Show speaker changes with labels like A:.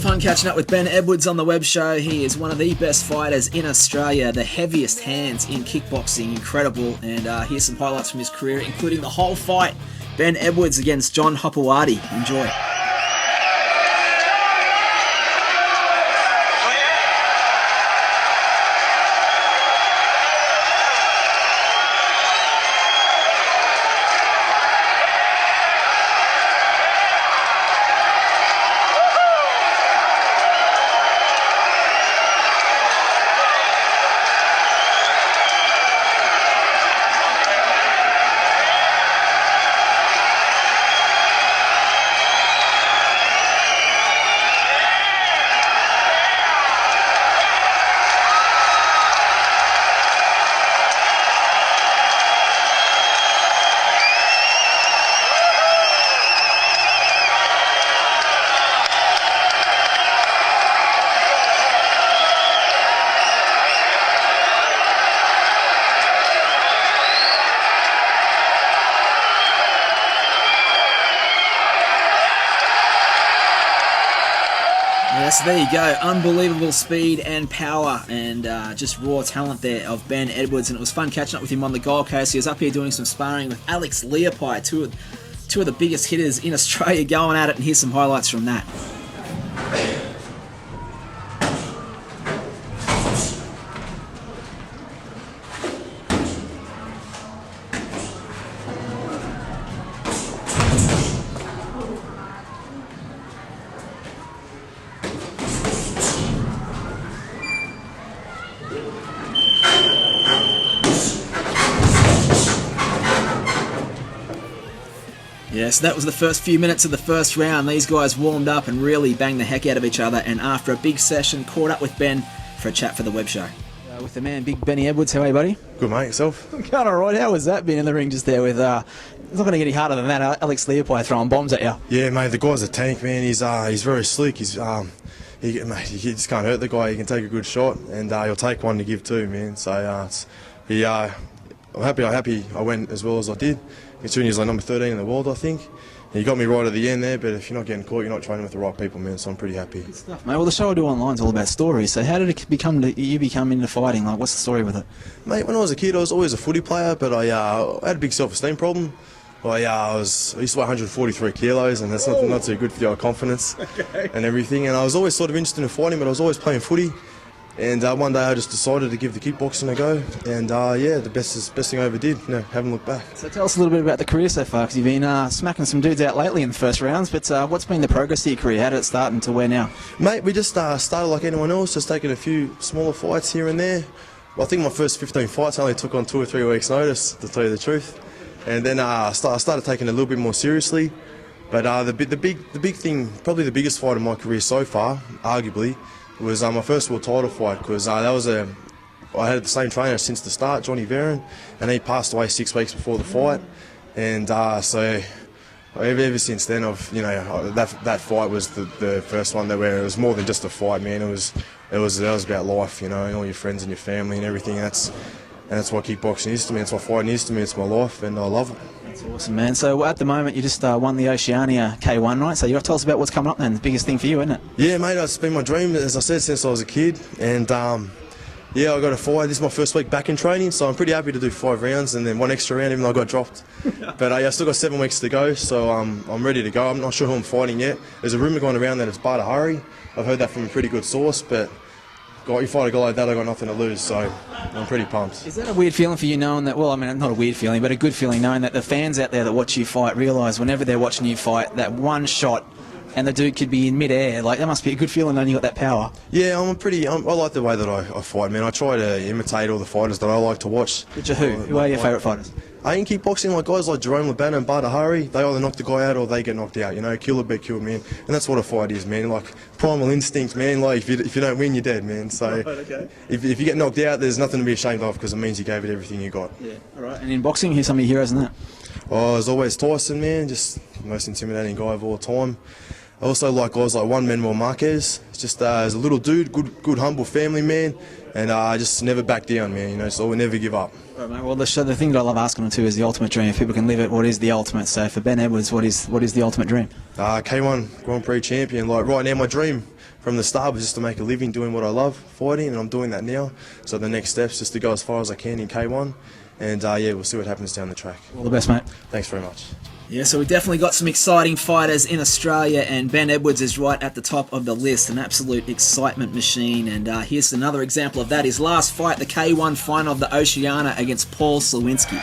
A: fun catching up with Ben Edwards on the Web Show. He is one of the best fighters in Australia, the heaviest hands in kickboxing, incredible. And here's some highlights from his career, including the whole fight. Ben Edwards against John Hopewadi. Enjoy. Yes, there you go. Unbelievable speed and power and just raw talent there of Ben Edwards. And it was fun catching up with him on the Gold Coast. He was up here doing some sparring with Alex Leapai, two of the biggest hitters in Australia going at it. And here's some highlights from that. Yes, that was the first few minutes of the first round. These guys warmed up and really banged the heck out of each other, and after a big session, caught up with Ben for a chat for the Web Show. With the man, Big Benny Edwards. How are you, buddy?
B: Good, mate. Yourself?
A: Going all right. How was that being in the ring just there with, it's not going to get any harder than that, Alex Leapai throwing bombs at you?
B: Yeah, mate, the guy's a tank, man. He's very slick. He's mate, you just can't hurt the guy. He can take a good shot, and he'll take one to give too, man. So I'm happy I went as well as I did. Considering he's like number 13 in the world, I think. And he got me right at the end there, but if you're not getting caught, you're not training with the right people, man, so I'm pretty happy.
A: Good stuff, mate. Well, the show I do online is all about stories, so how did it become into fighting? Like, what's the story with it?
B: Mate, when I was a kid, I was always a footy player, but I had a big self-esteem problem. I used to weigh 143 kilos, and that's not too good for your confidence and everything. And I was always sort of interested in fighting, but I was always playing footy. And one day I just decided to give the kickboxing a go, and yeah, the best thing I ever did. Haven't looked back.
A: So tell us a little bit about the career so far, because you've been smacking some dudes out lately in the first rounds. But what's been the progress of your career? How did it start and to where now?
B: Mate, we just started like anyone else, just taking a few smaller fights here and there. Well, I think my first 15 fights I only took on 2 or 3 weeks' notice, to tell you the truth. And then I started taking it a little bit more seriously. But the big thing, probably the biggest fight of my career so far, arguably, was my first world title fight, because I had the same trainer since the start, Johnny Veron, and he passed away 6 weeks before the fight, and so ever since then, that fight was the first one where it was more than just a fight, man. It was about life, and all your friends and your family and everything. And that's what kickboxing is to me. That's what fighting is to me. It's my life, and I love it.
A: That's awesome, man. So at the moment, you just won the Oceania K1, right? So you tell us about what's coming up then. The biggest thing for you, isn't it?
B: Yeah, mate. It's been my dream, as I said, since I was a kid. And yeah, I got a fight. This is my first week back in training, so I'm pretty happy to do 5 rounds and then 1 extra round, even though I got dropped. But I still got 7 weeks to go, so I'm ready to go. I'm not sure who I'm fighting yet. There's a rumour going around that it's Badahari. I've heard that from a pretty good source, but you fight a guy like that, I got nothing to lose, so I'm pretty pumped.
A: Is that a weird feeling for you knowing that, well, I mean, not a weird feeling, but a good feeling knowing that the fans out there that watch you fight realise whenever they're watching you fight, that one shot and the dude could be in mid-air, like, that must be a good feeling knowing you got that power.
B: Yeah, I like the way that I fight, man. I try to imitate all the fighters that I like to watch.
A: Which are who? Who are your favourite fighters?
B: In kickboxing, like guys like Jerome Labana and Badahari, they either knock the guy out or they get knocked out, kill or be killed, man. And that's what a fight is, man. Like, primal instinct, man. Like, if you don't win, you're dead, man. So, if you get knocked out, there's nothing to be ashamed of, because it means you gave it everything you got.
A: Yeah, all right. And in boxing, who's some of your heroes in that?
B: Oh, there's always Tyson, man. Just the most intimidating guy of all time. I also like guys like Manuel Marquez. Just as a little dude, good humble family man, and just never back down, man. So we'll never give up.
A: Right, mate. Well, the thing that I love asking them too is the ultimate dream. If people can live it, what is the ultimate? So for Ben Edwards, what is the ultimate dream?
B: K1 Grand Prix champion. Like right now, my dream from the start was just to make a living doing what I love, fighting, and I'm doing that now. So the next step's just to go as far as I can in K1, and yeah, we'll see what happens down the track.
A: All the best, mate.
B: Thanks very much.
A: Yeah, so we definitely got some exciting fighters in Australia, and Ben Edwards is right at the top of the list, an absolute excitement machine. And here's another example of that. His last fight, the K1 final of the Oceania against Paul Slawinski.